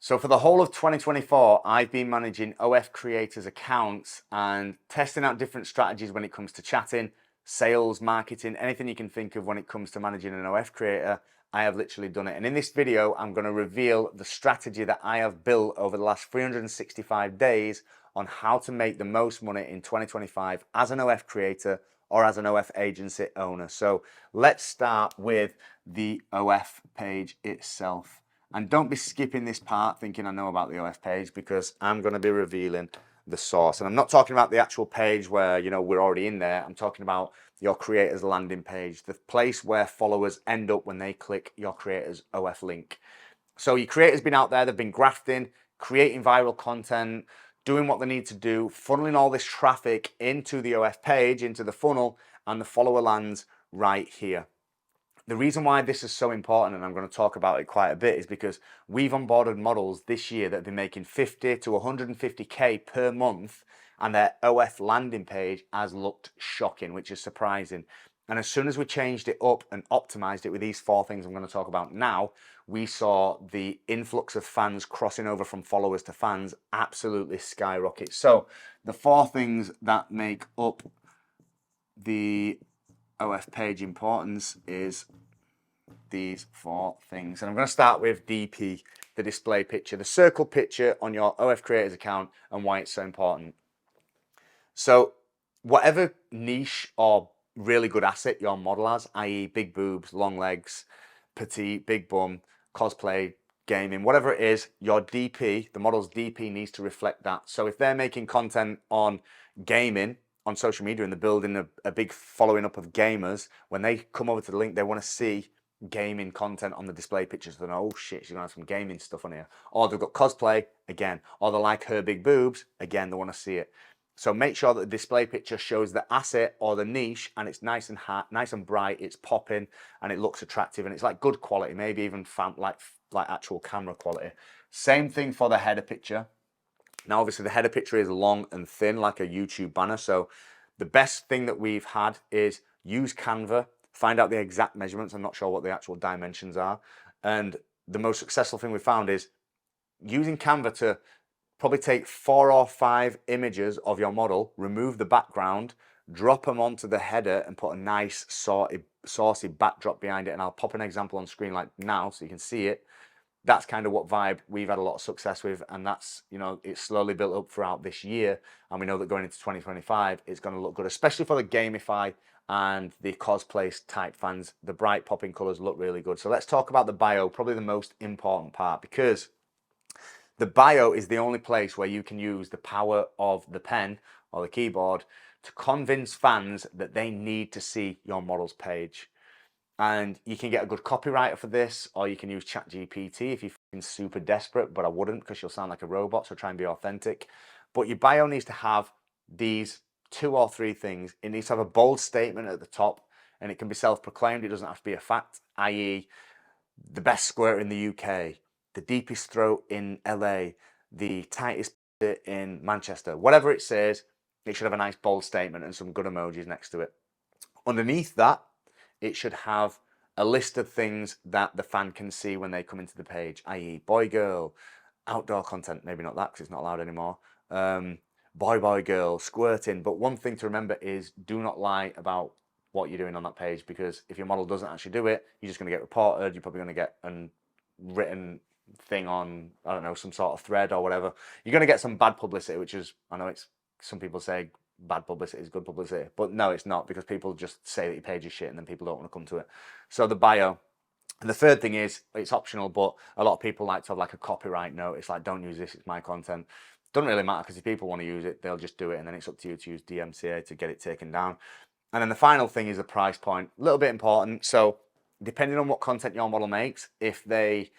So for the whole of 2024, I've been managing OF creators' accounts and testing out different strategies when it comes to chatting, sales, marketing, anything you can think of when it comes to managing an OF creator. I have literally done it. And in this video, I'm going to reveal the strategy that I have built over the last 365 days on how to make the most money in 2025 as an OF creator or as an OF agency owner. So let's start with the OF page itself. And don't be skipping this part thinking I know about the OF page, because I'm going to be revealing the source. And I'm not talking about the actual page where, you know, we're already in there. I'm talking about your creator's landing page, the place where followers end up when they click your creator's OF link. So your creator's been out there, they've been grafting, creating viral content, doing what they need to do, funneling all this traffic into the OF page, into the funnel, and the follower lands right here. The reason why this is so important, and I'm going to talk about it quite a bit, is because we've onboarded models this year that have been making 50 to 150k per month, and their OF landing page has looked shocking, which is surprising. And as soon as we changed it up and optimized it with these 4 things I'm going to talk about now, we saw the influx of fans crossing over from followers to fans absolutely skyrocket. So the 4 things that make up the OF page importance is these 4 things. And I'm going to start with DP, the display picture, the circle picture on your OF creators account, and why it's so important. So whatever niche or really good asset your model has, i.e. big boobs, long legs, petite, big bum, cosplay, gaming, whatever it is, your DP, the model's DP, needs to reflect that. So if they're making content on gaming on social media and they're building a big following up of gamers, when they come over to the link, they want to see gaming content on the display pictures. They know, oh shit, she's gonna have some gaming stuff on here. Or they've got cosplay, again. Or they like her big boobs, again, they want to see it. So make sure that the display picture shows the asset or the niche, and it's nice and hot, nice and bright, it's popping, and it looks attractive, and it's like good quality, maybe even like actual camera quality. Same thing for the header picture. Now, obviously, the header picture is long and thin, like a YouTube banner. So the best thing that we've had is use Canva, find out the exact measurements. I'm not sure what the actual dimensions are. And the most successful thing we found is using Canva to probably take 4 or 5 images of your model, remove the background, drop them onto the header, and put a nice saucy backdrop behind it. And I'll pop an example on screen like now so you can see it. That's kind of what vibe we've had a lot of success with, and that's, you know, it's slowly built up throughout this year, and we know that going into 2025 it's going to look good, especially for the gamify and the cosplay type fans. The bright popping colors look really good. So let's talk about the bio, probably the most important part, because the bio is the only place where you can use the power of the pen or the keyboard to convince fans that they need to see your model's page. And you can get a good copywriter for this, or you can use ChatGPT if you're super desperate, but I wouldn't, because you'll sound like a robot, so try and be authentic. But your bio needs to have these 2 or 3 things. It needs to have a bold statement at the top, and it can be self-proclaimed. It doesn't have to be a fact, i.e. the best squirter in the UK, the deepest throat in LA, the tightest in Manchester. Whatever it says, it should have a nice bold statement and some good emojis next to it. Underneath that, it should have a list of things that the fan can see when they come into the page, i.e. boy, girl, outdoor content, maybe not that because it's not allowed anymore, boy, girl, squirting. But one thing to remember is do not lie about what you're doing on that page, because if your model doesn't actually do it, you're just going to get reported. You're probably going to get a written thing on, I don't know, some sort of thread or whatever. You're going to get some bad publicity, which is, I know it's, some people say bad publicity is good publicity, but no, it's not, because people just say that your page is shit and then people don't want to come to it. So the bio. And the third thing is, it's optional, but a lot of people like to have like a copyright note. It's like, don't use this, it's my content. Doesn't really matter, because if people want to use it, they'll just do it, and then it's up to you to use DMCA to get it taken down. And then the final thing is the price point. A little bit important. So depending on what content your model makes, if they,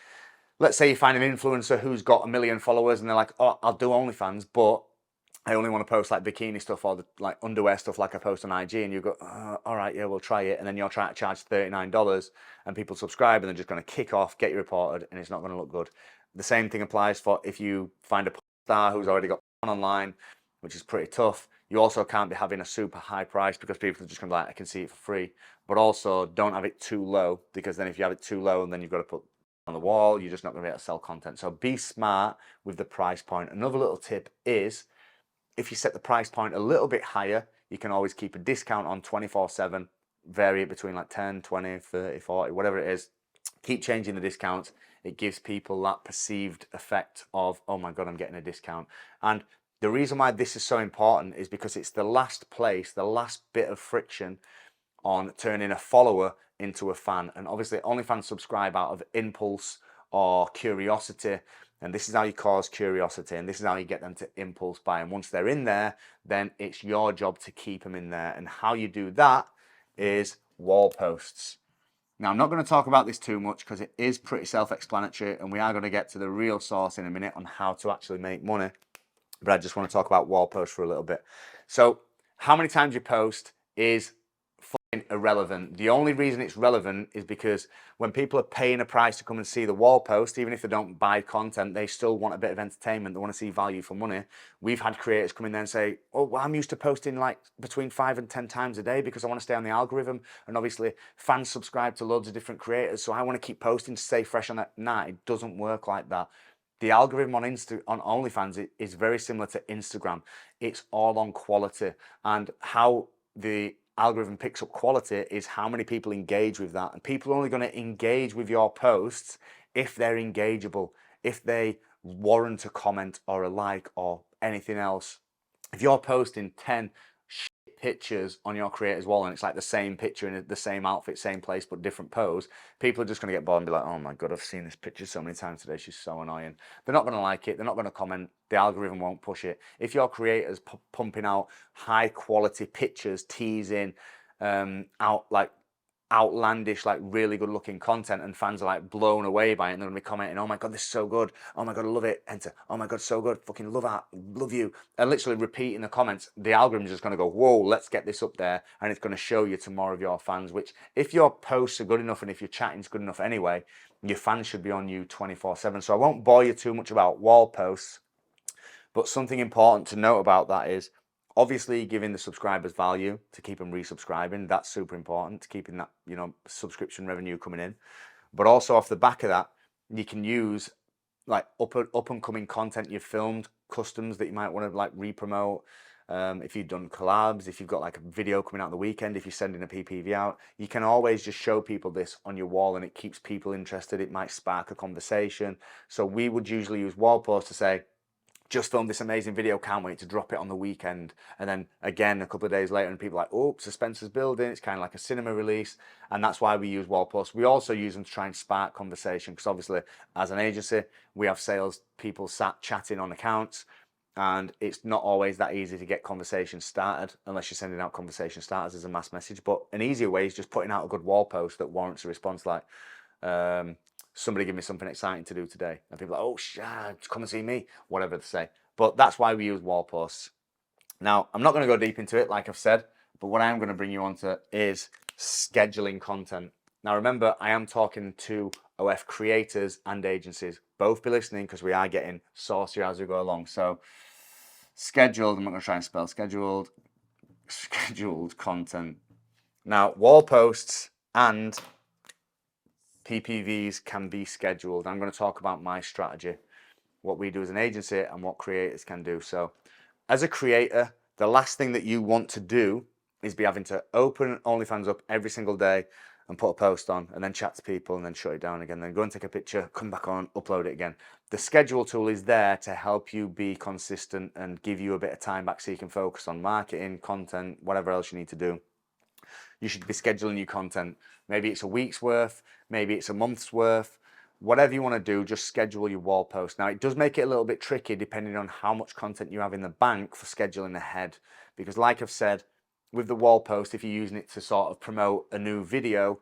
let's say you find an influencer who's got 1 million followers and they're like, oh, I'll do OnlyFans, but I only want to post like bikini stuff or the, like underwear stuff like I post on IG, and you go, all right, yeah, we'll try it. And then you're trying to charge $39 and people subscribe, and they're just going to kick off, get you reported, and it's not going to look good. The same thing applies for if you find a star who's already got online, which is pretty tough. You also can't be having a super high price, because people are just going to be like, I can see it for free. But also don't have it too low, because then if you have it too low, and then you've got to put on the wall, you're just not going to be able to sell content. So be smart with the price point. Another little tip is if you set the price point a little bit higher, you can always keep a discount on 24/7, vary it between like 10, 20, 30, 40, whatever it is. Keep changing the discounts. It gives people that perceived effect of, oh my God, I'm getting a discount. And the reason why this is so important is because it's the last place, the last bit of friction on turning a follower into a fan. And obviously OnlyFans subscribe out of impulse or curiosity. And this is how you cause curiosity, and this is how you get them to impulse buy. And once they're in there, then it's your job to keep them in there. And how you do that is wall posts. Now, I'm not going to talk about this too much because it is pretty self-explanatory, and we are going to get to the real source in a minute on how to actually make money. But I just want to talk about wall posts for a little bit. So how many times you post is irrelevant. The only reason it's relevant is because when people are paying a price to come and see the wall post, even if they don't buy content, they still want a bit of entertainment. They want to see value for money. We've had creators come in there and say, oh, well, I'm used to posting like between 5 and 10 times a day because I want to stay on the algorithm. And obviously fans subscribe to loads of different creators, so I want to keep posting to stay fresh on that. Nah, it doesn't work like that. The algorithm on OnlyFans is very similar to Instagram. It's all on quality, and how the algorithm picks up quality is how many people engage with that. And people are only going to engage with your posts if they're engageable, if they warrant a comment or a like or anything else. If you're posting 10 pictures on your creator's wall and it's like the same picture in the same outfit, same place, but different pose, people are just going to get bored and be like, oh my God, I've seen this picture so many times today. She's so annoying. They're not going to like it. They're not going to comment. The algorithm won't push it. If your creator's pumping out high quality pictures, teasing, out like outlandish, like really good looking content, and fans are like blown away by it, and they're gonna be commenting, oh my God, this is so good, oh my God, I love it, enter, oh my God, so good, fucking love that, love you, and literally repeating the comments, the algorithm's just gonna go, whoa, let's get this up there, and it's gonna show you to more of your fans, which if your posts are good enough and if your chatting's good enough anyway, your fans should be on you 24/7. So I won't bore you too much about wall posts, but something important to note about that is obviously giving the subscribers value to keep them resubscribing. That's super important to keeping that, you know, subscription revenue coming in. But also off the back of that, you can use like up and coming content you've filmed, customs that you might want to like re-promote. If you've done collabs, if you've got like a video coming out the weekend, if you're sending a PPV out, you can always just show people this on your wall and it keeps people interested. It might spark a conversation. So we would usually use wall posts to say, just filmed this amazing video, can't wait to drop it on the weekend. And then again, a couple of days later, and people are like, oh, suspense is building. It's kind of like a cinema release. And that's why we use wall posts. We also use them to try and spark conversation, because obviously as an agency, we have sales people sat chatting on accounts, and it's not always that easy to get conversations started unless you're sending out conversation starters as a mass message. But an easier way is just putting out a good wall post that warrants a response, like, somebody give me something exciting to do today, and people are like, oh, come and see me, whatever they say. But that's why we use wall posts. Now, I'm not going to go deep into it, like I've said, but what I am going to bring you onto is scheduling content. Now, remember, I am talking to OF creators and agencies. Both be listening, because we are getting saucier as we go along. So, scheduled, I'm not going to try and spell scheduled content. Now, wall posts and PPVs can be scheduled. I'm going to talk about my strategy, what we do as an agency and what creators can do. So as a creator, the last thing that you want to do is be having to open OnlyFans up every single day and put a post on and then chat to people and then shut it down again, then go and take a picture, come back on, upload it again. The schedule tool is there to help you be consistent and give you a bit of time back so you can focus on marketing, content, whatever else you need to do. You should be scheduling your content. Maybe it's a week's worth, maybe it's a month's worth, whatever you want to do, just schedule your wall post. Now, it does make it a little bit tricky depending on how much content you have in the bank for scheduling ahead. Because like I've said, with the wall post, if you're using it to sort of promote a new video,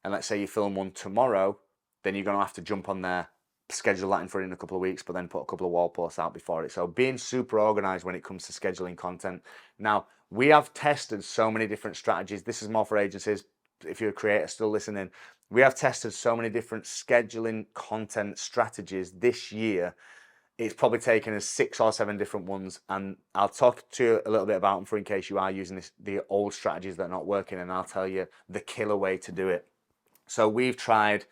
and let's say you film one tomorrow, then you're going to have to jump on there, schedule that in a couple of weeks, but then put a couple of wall posts out before it. So being super organized when it comes to scheduling content. Now, we have tested so many different strategies. This is more for agencies. If you're a creator still listening, we have tested so many different scheduling content strategies this year. It's probably taken us 6 or 7 different ones, and I'll talk to you a little bit about them for in case you are using the old strategies that are not working, and I'll tell you the killer way to do it. So we've tried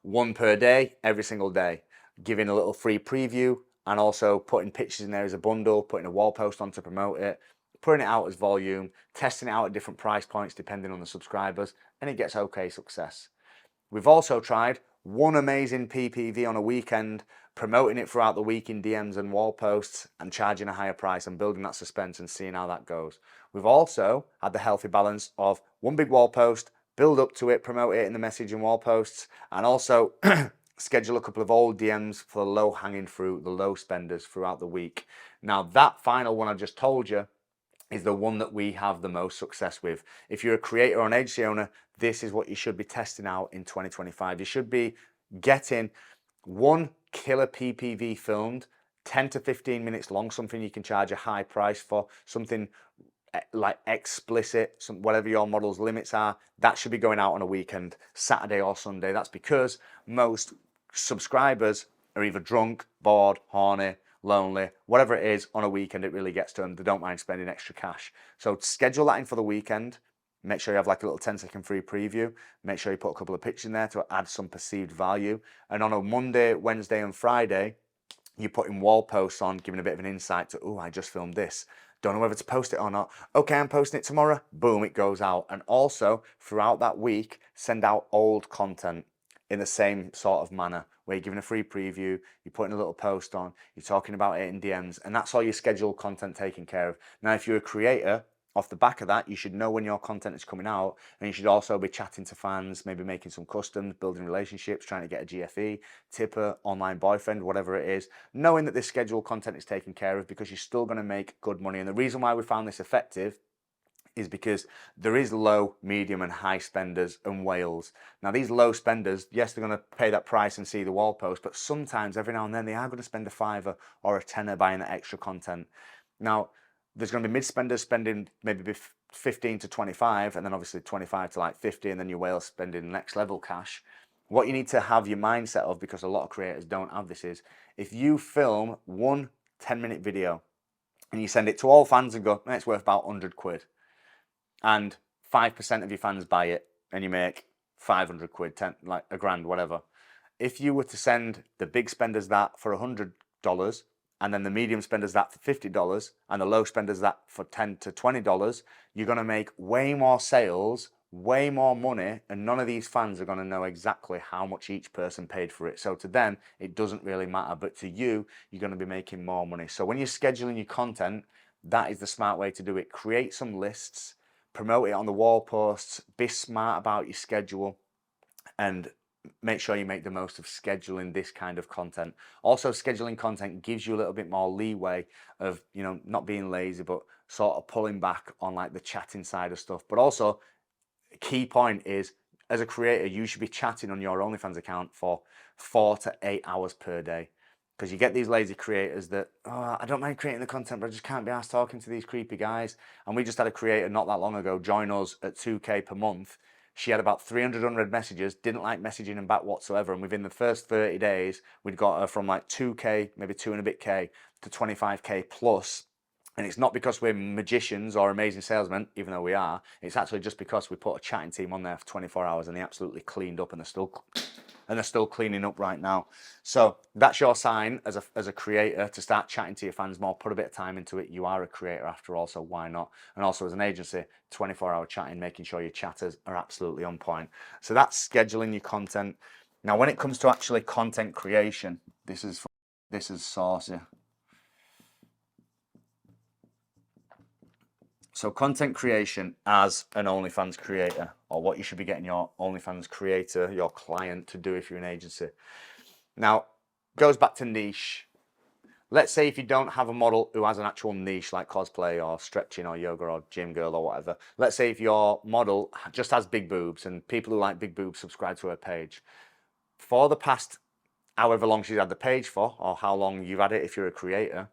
one per day, every single day, giving a little free preview and also putting pictures in there as a bundle, putting a wall post on to promote it, putting it out as volume, testing it out at different price points depending on the subscribers, and it gets okay success. We've also tried one amazing PPV on a weekend, promoting it throughout the week in DMs and wall posts and charging a higher price and building that suspense and seeing how that goes. We've also had the healthy balance of one big wall post, build up to it, promote it in the message and wall posts, and also schedule a couple of old DMs for the low hanging fruit, the low spenders throughout the week. Now that final one I just told you is the one that we have the most success with. If you're a creator or an agency owner, this is what you should be testing out in 2025. You should be getting one killer PPV filmed, 10 to 15 minutes long, something you can charge a high price for, something like explicit, whatever your model's limits are, that should be going out on a weekend, Saturday or Sunday. That's because most subscribers are either drunk, bored, horny, lonely, whatever it is. On a weekend it really gets to them. They don't mind spending extra cash. So schedule that in for the weekend. Make sure you have like a little 10-second free preview. Make sure you put a couple of pictures in there to add some perceived value. And on a Monday, Wednesday and Friday, you're putting wall posts on, giving a bit of an insight to, oh, I just filmed this. Don't know whether to post it or not. Okay, I'm posting it tomorrow. Boom, it goes out. And also, throughout that week, send out old content in the same sort of manner, where you're giving a free preview, you're putting a little post on, you're talking about it in DMs, and that's all your scheduled content taken care of. Now, if you're a creator, off the back of that, you should know when your content is coming out, and you should also be chatting to fans, maybe making some customs, building relationships, trying to get a GFE, tipper, online boyfriend, whatever it is, knowing that this scheduled content is taken care of, because you're still going to make good money. And the reason why we found this effective is because there is low, medium and high spenders and whales. Now these low spenders, yes, they're going to pay that price and see the wall post, but sometimes every now and then they are going to spend a $5 or a $10 buying that extra content. Now there's going to be mid spenders spending maybe 15 to 25, and then obviously 25 to like 50, and then your whale spending next level cash. What you need to have your mindset of, because a lot of creators don't have this, is if you film one 10-minute video and you send it to all fans and go, it's worth about 100 quid, and 5% of your fans buy it and you make 500 quid, 10, like a grand, whatever. If you were to send the big spenders that for $100, and then the medium spenders that for $50, and the low spenders that for $10 to $20, you're going to make way more sales, way more money, and none of these fans are going to know exactly how much each person paid for it. So to them, it doesn't really matter, but to you, you're going to be making more money. So when you're scheduling your content, that is the smart way to do it. Create some lists, promote it on the wall posts, be smart about your schedule, and make sure you make the most of scheduling this kind of content. Also, scheduling content gives you a little bit more leeway of, you know, not being lazy, but sort of pulling back on like the chatting side of stuff. But also, a key point is, as a creator, you should be chatting on your OnlyFans account for 4 to 8 hours per day. Because you get these lazy creators that, oh, I don't mind creating the content, but I just can't be asked talking to these creepy guys. And we just had a creator not that long ago join us at 2K per month. She had about 300 messages, didn't like messaging him back whatsoever. And within the first 30 days, we'd got her from like 2K, maybe 2 and a bit K, to 25K plus. And it's not because we're magicians or amazing salesmen, even though we are. It's actually just because we put a chatting team on there for 24 hours and they absolutely cleaned up, and they're still cleaning up right now. So that's your sign as a creator to start chatting to your fans more. Put a bit of time into it. You are a creator after all, so why not? And also as an agency, 24-hour chatting, making sure your chatters are absolutely on point. So that's scheduling your content. Now, when it comes to actually content creation, this is saucy. So content creation as an OnlyFans creator, or what you should be getting your OnlyFans creator, your client, to do if you're an agency. Now, goes back to niche. Let's say if you don't have a model who has an actual niche like cosplay or stretching or yoga or gym girl or whatever. Let's say if your model just has big boobs and people who like big boobs subscribe to her page. For the past however long she's had the page for, or how long you've had it if you're a creator,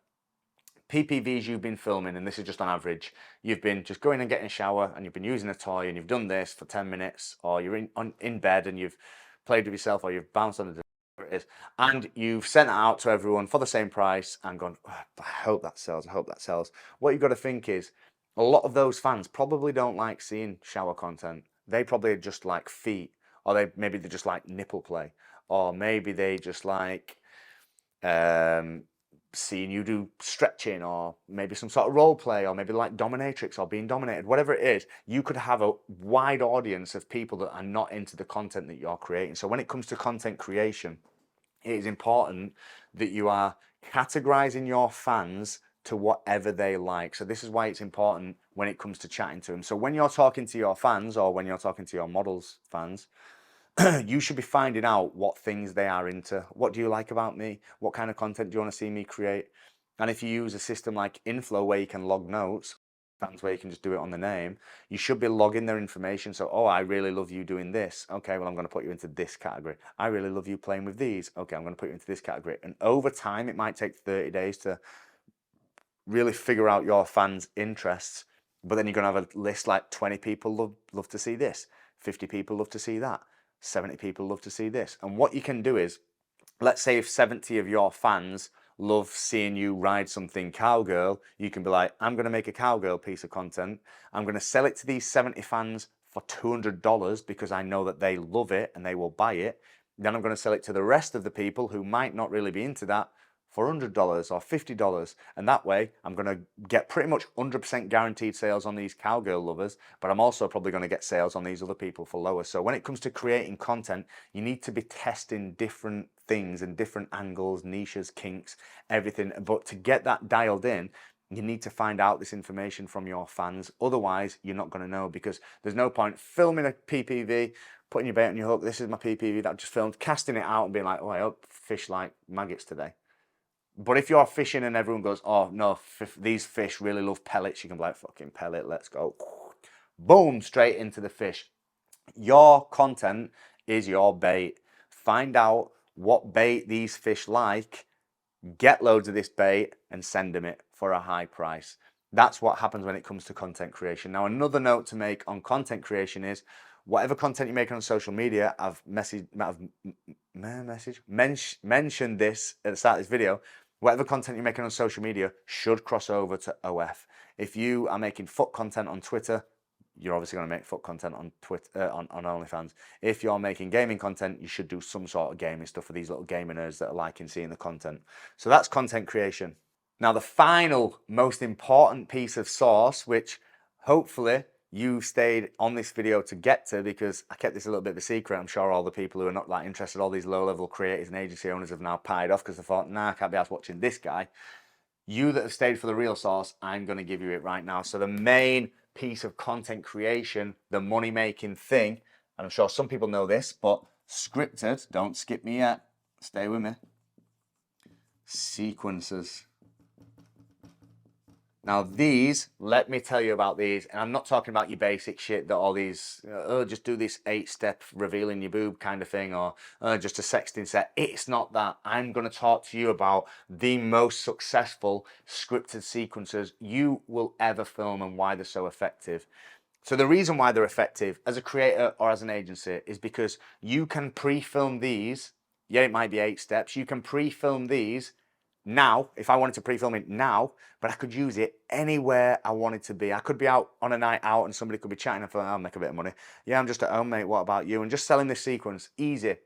PPVs you've been filming, and this is just on average, you've been just going and getting a shower and you've been using a toy and you've done this for 10 minutes, or you're in bed and you've played with yourself, or you've bounced on the whatever it is, and you've sent it out to everyone for the same price and gone, oh, I hope that sells, I hope that sells. What you've got to think is, a lot of those fans probably don't like seeing shower content. They probably just like feet, or maybe they just like nipple play, or maybe they just like seeing you do stretching, or maybe some sort of role play, or maybe like dominatrix or being dominated, whatever it is. You could have a wide audience of people that are not into the content that you're creating. So when it comes to content creation, it is important that you are categorizing your fans to whatever they like. So this is why it's important when it comes to chatting to them. So when you're talking to your fans, or when you're talking to your models' fans, you should be finding out what things they are into. What do you like about me? What kind of content do you want to see me create? And if you use a system like Inflow where you can log notes, fans where you can just do it on the name, you should be logging their information. So, oh, I really love you doing this. Okay, well, I'm going to put you into this category. I really love you playing with these. Okay, I'm going to put you into this category. And over time, it might take 30 days to really figure out your fans' interests. But then you're going to have a list like 20 people love to see this, 50 people love to see that, 70 people love to see this. And what you can do is, let's say if 70 of your fans love seeing you ride something cowgirl, you can be like, I'm going to make a cowgirl piece of content. I'm going to sell it to these 70 fans for $200 because I know that they love it and they will buy it. Then I'm going to sell it to the rest of the people who might not really be into that for $100 or $50. And that way I'm going to get pretty much 100% guaranteed sales on these cowgirl lovers, but I'm also probably going to get sales on these other people for lower. So when it comes to creating content, you need to be testing different things and different angles, niches, kinks, everything. But to get that dialed in, you need to find out this information from your fans. Otherwise, you're not going to know, because there's no point filming a PPV, putting your bait on your hook. This is my PPV that I've just filmed, casting it out and being like, oh, I hope fish like maggots today. But if you're fishing and everyone goes, oh no, these fish really love pellets, you can be like, fucking pellet, let's go. Boom, straight into the fish. Your content is your bait. Find out what bait these fish like, get loads of this bait and send them it for a high price. That's what happens when it comes to content creation. Now, another note to make on content creation is, whatever content you're making on social media, I've mentioned this at the start of this video, whatever content you're making on social media should cross over to OF. If you are making foot content on Twitter, you're obviously going to make foot content on Twitter, on OnlyFans. If you're making gaming content, you should do some sort of gaming stuff for these little gamer nerds that are liking seeing the content. So that's content creation. Now, the final most important piece of sauce, which hopefully you stayed on this video to get to, because I kept this a little bit of a secret. I'm sure all the people who are not that interested, all these low-level creators and agency owners have now pied off because they thought, nah, I can't be asked watching this guy. You that have stayed for the real sauce, I'm going to give you it right now. So the main piece of content creation, the money-making thing, and I'm sure some people know this, but scripted, don't skip me yet, stay with me, sequences. Now these, let me tell you about these, and I'm not talking about your basic shit that all these, just do this 8-step revealing your boob kind of thing, or just a sexting set. It's not that. I'm going to talk to you about the most successful scripted sequences you will ever film and why they're so effective. So the reason why they're effective as a creator or as an agency is because you can pre-film these. Yeah, it might be 8 steps. You can pre-film these now, if I wanted to pre-film it now, but I could use it anywhere I wanted to be. I could be out on a night out and somebody could be chatting and I'll make a bit of money. Yeah, I'm just at home, mate. What about you? And just selling this sequence, easy.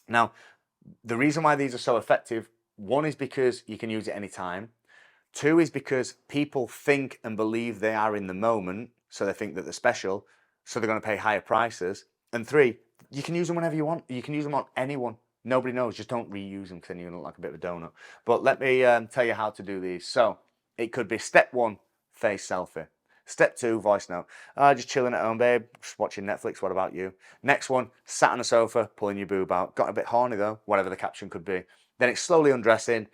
Now, the reason why these are so effective, one is because you can use it anytime. 2 is because people think and believe they are in the moment, so they think that they're special, so they're going to pay higher prices. And 3, you can use them whenever you want. You can use them on anyone. Nobody knows, just don't reuse them because then you look like a bit of a donut. But let me tell you how to do these. So it could be step 1, face selfie. Step 2, voice note. Just chilling at home, babe, just watching Netflix, what about you? Next one, sat on a sofa, pulling your boob out. Got a bit horny though, whatever the caption could be. Then it's slowly undressing,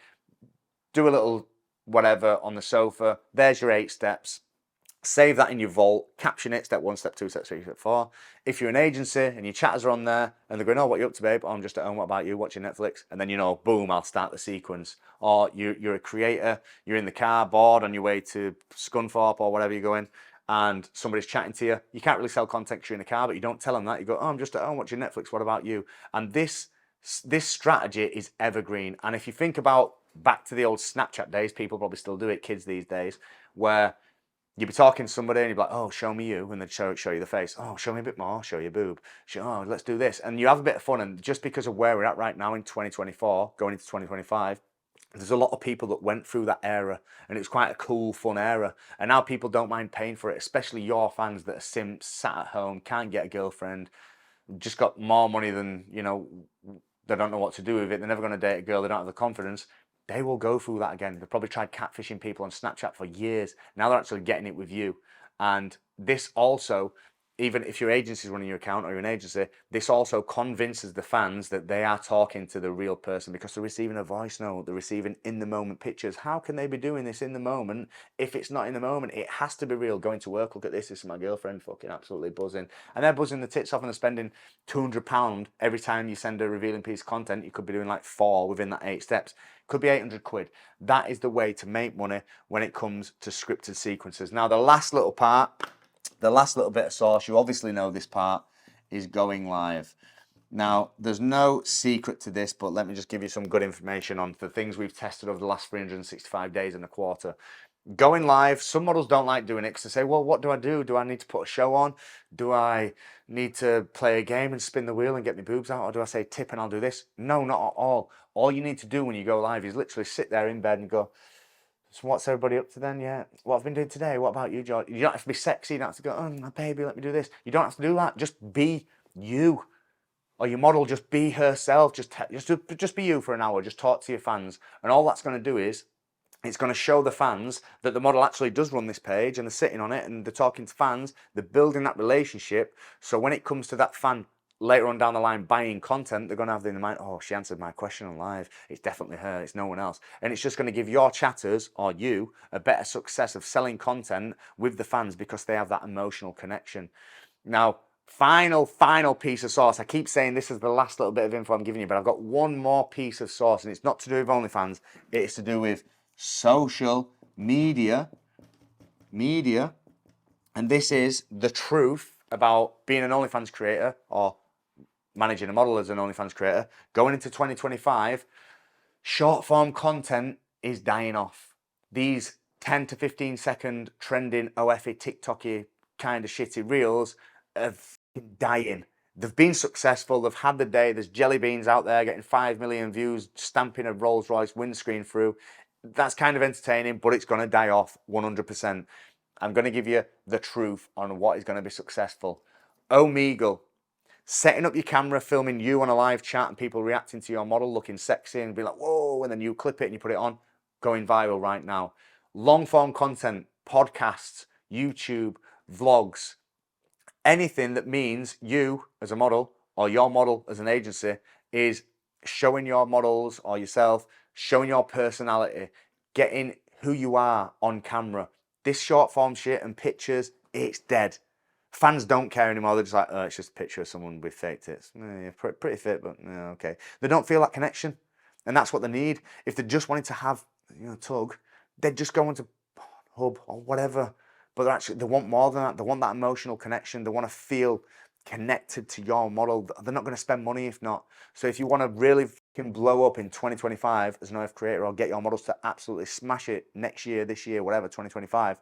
do a little whatever on the sofa. There's your 8 steps. Save that in your vault, caption it, step 1, step 2, step 3, step 4. If you're an agency and your chatters are on there and they're going, oh, what are you up to, babe? Oh, I'm just at home, what about you, watching Netflix? And then, you know, boom, I'll start the sequence. Or you're a creator, you're in the car, bored on your way to Scunthorpe or whatever you're going, and somebody's chatting to you. You can't really sell content because you're in the car, but you don't tell them that. You go, oh, I'm just at home watching Netflix, what about you? And this strategy is evergreen. And if you think about back to the old Snapchat days, people probably still do it, kids these days, where You'd be talking to somebody and you'd be like, oh, show me you. And they'd show you the face. Oh, show me a bit more. Show your boob. Oh, let's do this. And you have a bit of fun. And just because of where we're at right now in 2024, going into 2025, there's a lot of people that went through that era, and it was quite a cool, fun era. And now people don't mind paying for it, especially your fans that are simps, sat at home, can't get a girlfriend, just got more money than, you know, they don't know what to do with it. They're never going to date a girl. They don't have the confidence. They will go through that again. They've probably tried catfishing people on Snapchat for years. Now they're actually getting it with you. And this also, even if your agency is running your account or you're an agency, this also convinces the fans that they are talking to the real person because they're receiving a voice note, they're receiving in the moment pictures. How can they be doing this in the moment if it's not in the moment? It has to be real. Going to work, look at this is my girlfriend, fucking absolutely buzzing. And they're buzzing the tits off and they're spending £200 every time you send a revealing piece of content. You could be doing like 4 within that 8 steps. Could be 800 quid. That is the way to make money when it comes to scripted sequences. Now, the last little part, the last little bit of sauce, you obviously know this part, is going live. Now, there's no secret to this, but let me just give you some good information on the things we've tested over the last 365 days and a quarter. Going live, some models don't like doing it because they say, well, what do I do? Do I need to put a show on? Do I need to play a game and spin the wheel and get my boobs out? Or do I say tip and I'll do this? No, not at all. All you need to do when you go live is literally sit there in bed and go, so what's everybody up to then? Yeah. What I've been doing today? What about you, George? You don't have to be sexy. You don't have to go, oh, my baby, let me do this. You don't have to do that. Just be you. Or your model, just be herself. Just be you for an hour. Just talk to your fans. And all that's going to do is, it's going to show the fans that the model actually does run this page and they're sitting on it and they're talking to fans. They're building that relationship. So when it comes to that fan later on down the line buying content, they're going to have in their mind, oh, she answered my question on live. It's definitely her. It's no one else. And it's just going to give your chatters or you a better success of selling content with the fans because they have that emotional connection. Now, final piece of sauce. I keep saying this is the last little bit of info I'm giving you, but I've got one more piece of sauce, and it's not to do with OnlyFans. It's to do with social media, and this is the truth about being an OnlyFans creator or managing a model as an OnlyFans creator. Going into 2025, short form content is dying off. These 10 to 15 second trending OFy, TikToky kind of shitty reels are dying. They've been successful, they've had the day, there's jelly beans out there getting 5 million views, stamping a Rolls Royce windscreen through. That's kind of entertaining, but it's going to die off 100%. I'm going to give you the truth on what is going to be successful. Omegle, setting up your camera, filming you on a live chat and people reacting to your model looking sexy and be like, whoa, and then you clip it and you put it on, going viral right now. Long form content, podcasts, YouTube, vlogs, anything that means you as a model or your model as an agency is showing your models or yourself, showing your personality, getting who you are on camera. This short form shit and pictures, it's dead. Fans don't care anymore. They're just like, oh, it's just a picture of someone with fake tits. Yeah, pretty fit, but yeah, okay. They don't feel that connection, and that's what they need. If they just wanted to have, tug, they'd just go into Hub or whatever. But they want more than that. They want that emotional connection. They want to feel connected to your model. They're not going to spend money if not. So if you want to really blow up in 2025 as an OF creator or get your models to absolutely smash it next year, this year, whatever, 2025,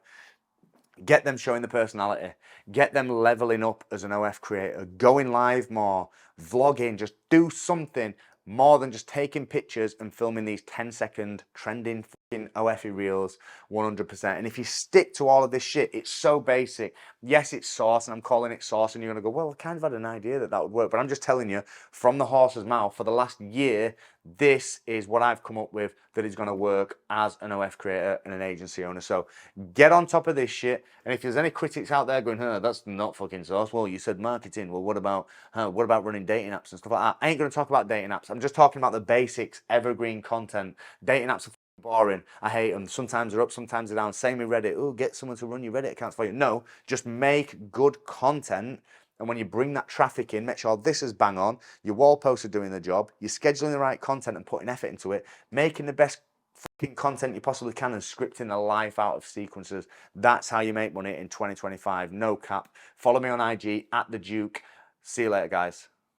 get them showing the personality. Get them leveling up as an OF creator, going live more, vlogging, just do something more than just taking pictures and filming these 10-second trending fucking OFy reels 100%. And if you stick to all of this shit, it's so basic. Yes, it's sauce, and I'm calling it sauce, and you're going to go, well, I kind of had an idea that would work. But I'm just telling you, from the horse's mouth, for the last year, this is what I've come up with that is going to work as an OF creator and an agency owner. So get on top of this shit. And if there's any critics out there going, that's not fucking sauce. Well, you said marketing. Well, what about running dating apps and stuff like that? I ain't going to talk about dating apps. I'm just talking about the basics, evergreen content. Dating apps are boring. I hate them. Sometimes they're up, sometimes they're down. Same with Reddit. Oh, get someone to run your Reddit accounts for you. No, just make good content. And when you bring that traffic in, make sure this is bang on, your wall posts are doing the job, you're scheduling the right content and putting effort into it, making the best fucking content you possibly can and scripting the life out of sequences. That's how you make money in 2025. No cap. Follow me on IG, @TheDuke. See you later, guys.